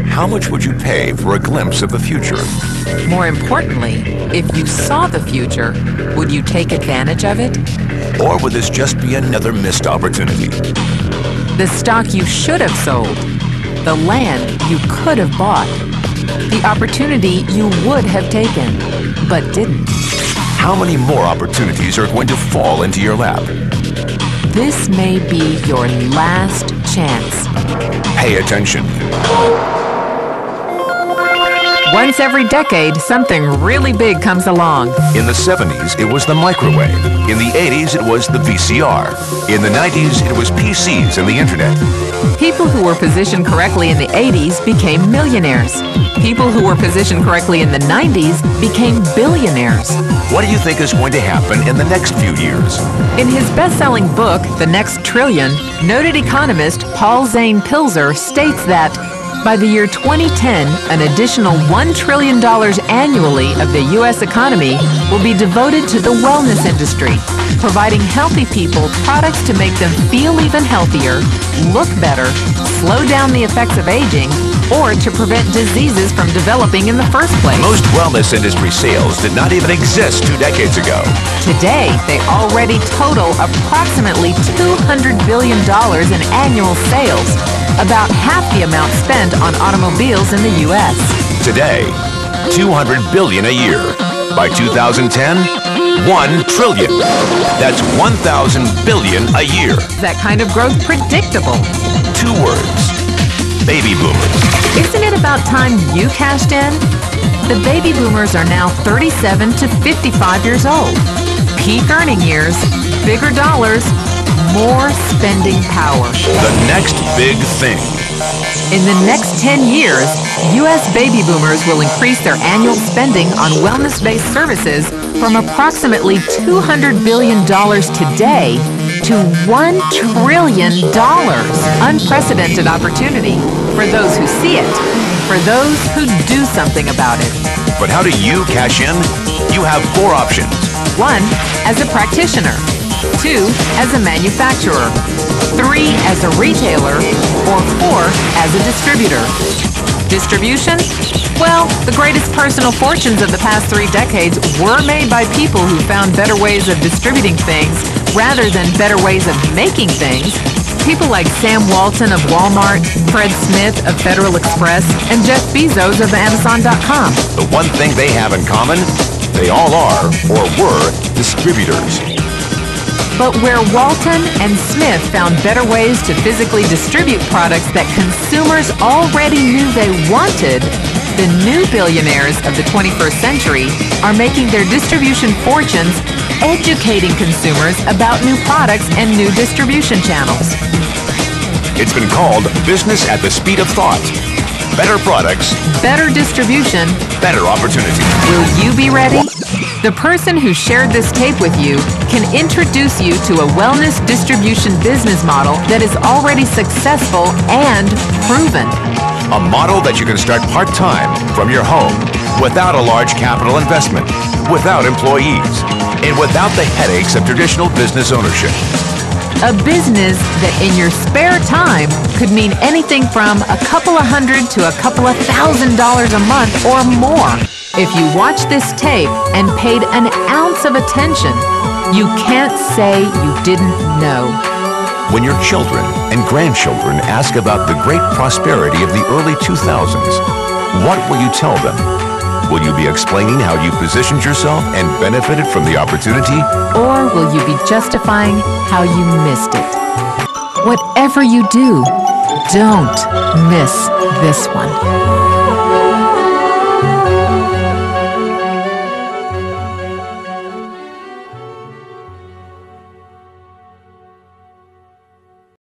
How much would you pay for a glimpse of the future? More importantly, if you saw the future, would you take advantage of it? Or would this just be another missed opportunity? The stock you should have sold, the land you could have bought, the opportunity you would have taken, but didn't. How many more opportunities are going to fall into your lap? This may be your last chance. Pay attention. Once every decade, something really big comes along. In the 70s, it was the microwave. In the 80s, it was the VCR. In the 90s, it was PCs and the internet. People who were positioned correctly in the 80s became millionaires. People who were positioned correctly in the 90s became billionaires. What do you think is going to happen in the next few years? In his best-selling book, The Next Trillion, noted economist Paul Zane Pilzer states that by the year 2010, an additional $1 trillion annually of the U.S. economy will be devoted to the wellness industry, providing healthy people products to make them feel even healthier, look better, slow down the effects of aging, or to prevent diseases from developing in the first place. Most wellness industry sales did not even exist 2 decades ago. Today, they already total approximately $200 billion in annual sales, about half the amount spent on automobiles in the U.S. Today, $200 billion a year. By 2010, $1 trillion. That's 1,000 billion a year. That kind of growth predictable? 2 words. Baby boomers. Isn't it about time you cashed in? The baby boomers are now 37 to 55 years old. Peak earning years, bigger dollars, more spending power. The next big thing. In the next 10 years, U.S. baby boomers will increase their annual spending on wellness-based services from approximately $200 billion today to $1 trillion. Unprecedented opportunity for those who see it, for those who do something about it. But how do you cash in? You have 4 options. 1, as a practitioner. 2, as a manufacturer. 3, as a retailer. Or 4, as a distributor. Distribution? Well, the greatest personal fortunes of the past 3 decades were made by people who found better ways of distributing things rather than better ways of making things. People like Sam Walton of Walmart, Fred Smith of Federal Express, and Jeff Bezos of Amazon.com. The one thing they have in common, they all are, or were, distributors. But where Walton and Smith found better ways to physically distribute products that consumers already knew they wanted, the new billionaires of the 21st century are making their distribution fortunes educating consumers about new products and new distribution channels. It's been called business at the speed of thought. Better products, better distribution, better opportunity. Will you be ready? The person who shared this tape with you can introduce you to a wellness distribution business model that is already successful and proven. A model that you can start part-time from your home, without a large capital investment, without employees, and without the headaches of traditional business ownership. A business that in your spare time could mean anything from a couple of $100 to a couple of $1,000 a month or more. If you watched this tape and paid an ounce of attention, you can't say you didn't know. When your children and grandchildren ask about the great prosperity of the early 2000s, what will you tell them? Will you be explaining how you positioned yourself and benefited from the opportunity? Or will you be justifying how you missed it? Whatever you do, don't miss this one.